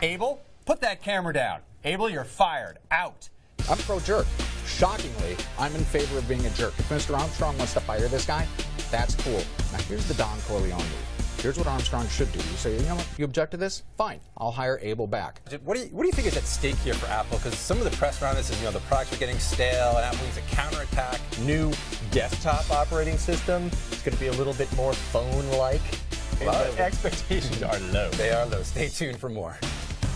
Abel, put that camera down. Abel, you're fired. Out. I'm pro-jerk. Shockingly, I'm in favor of being a jerk. If Mr. Armstrong wants to fire this guy, that's cool. Now, here's the Don Corleone move. Here's what Armstrong should do. You say, you know what, you object to this? Fine, I'll hire Abel back. What do you think is at stake here for Apple? Because some of the press around this is, the products are getting stale, and Apple needs a counterattack. New desktop operating system. It's going to be a little bit more phone-like. Expectations are low. They are low. Stay tuned for more.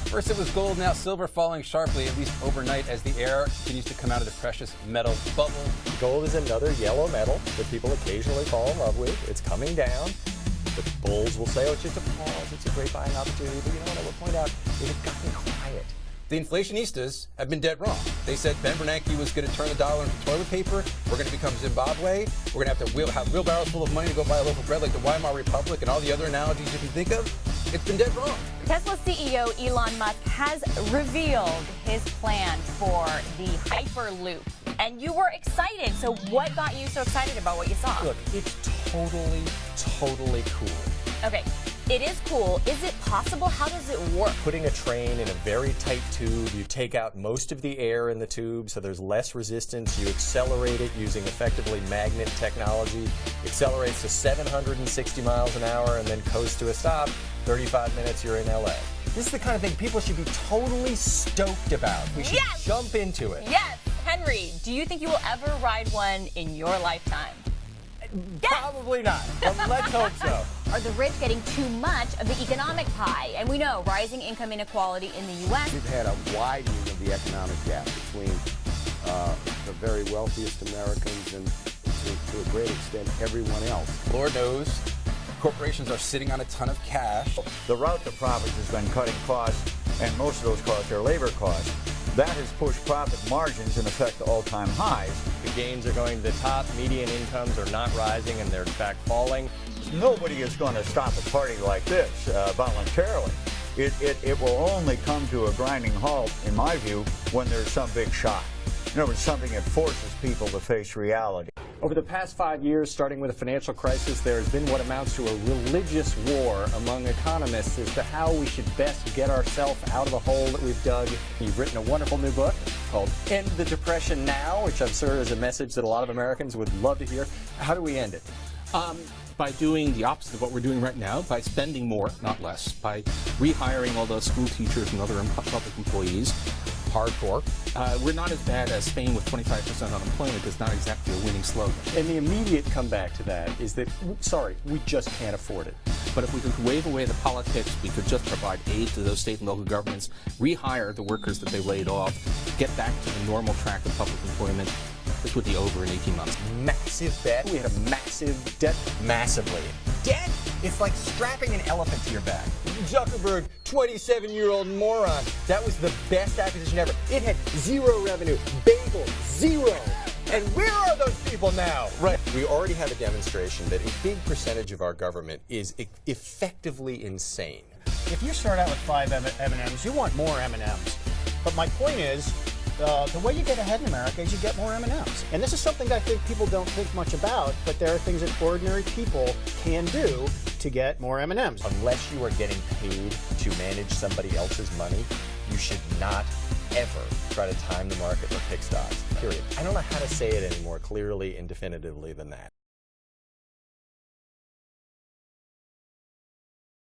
First it was gold, now silver falling sharply, at least overnight, as the air continues to come out of the precious metal bubble. Gold is another yellow metal that people occasionally fall in love with. It's coming down. The bulls will say, oh, it's just a pause. It's a great buying opportunity. But you know what I will point out? It has gotten quiet. The inflationistas have been dead wrong. They said Ben Bernanke was going to turn the dollar into toilet paper. We're going to become Zimbabwe. We're going to have to have wheelbarrows full of money to go buy a loaf of bread like the Weimar Republic and all the other analogies you can think of. It's been dead wrong. Tesla CEO Elon Musk has revealed his plan for the Hyperloop. And you were excited. So what got you so excited about what you saw? Look, it's totally cool. Okay, it is cool. Is it possible? How does it work? Putting a train in a very tight tube, you take out most of the air in the tube so there's less resistance. You accelerate it using effectively magnet technology. Accelerates to 760 miles an hour and then coasts to a stop. 35 minutes, you're in LA. This is the kind of thing people should be totally stoked about. We should jump into it. Yes! Henry, do you think you will ever ride one in your lifetime? Probably not, but let's hope so. Are the rich getting too much of the economic pie? And we know rising income inequality in the U.S. We've had a widening of the economic gap between the very wealthiest Americans and, to a great extent, everyone else. Lord knows corporations are sitting on a ton of cash. The route to profits has been cutting costs, and most of those costs are labor costs. That has pushed profit margins, in effect, to all-time highs. The gains are going to the top, median incomes are not rising, and they're in fact falling. Nobody is going to stop a party like this voluntarily. It will only come to a grinding halt, in my view, when there's some big shock. In other words, something that forces people to face reality. Over the past 5 years, starting with the financial crisis, there has been what amounts to a religious war among economists as to how we should best get ourselves out of the hole that we've dug. You've written a wonderful new book called End the Depression Now, which I'm sure is a message that a lot of Americans would love to hear. How do we end it? By doing the opposite of what we're doing right now, by spending more, not less, by rehiring all those school teachers and other public employees. Hardcore. We're not as bad as Spain with 25% unemployment. It's not exactly a winning slogan. And the immediate comeback to that is that, sorry, we just can't afford it. But if we could wave away the politics, we could just provide aid to those state and local governments, rehire the workers that they laid off, get back to the normal track of public employment. This would be over in 18 months. Massive bet. We had a massive debt. Massively. Debt? It's like strapping an elephant to your back. Zuckerberg, 27-year-old moron. That was the best acquisition ever. It had zero revenue. Bagel, zero. And where are those people now? Right. We already have a demonstration that a big percentage of our government is effectively insane. If you start out with 5 M&Ms, you want more M&Ms. But my point is, the way you get ahead in America is you get more M&Ms. And this is something I think people don't think much about, but there are things that ordinary people can do to get more M&Ms. Unless you are getting paid to manage somebody else's money, you should not ever try to time the market or pick stocks, period. I don't know how to say it any more clearly and definitively than that.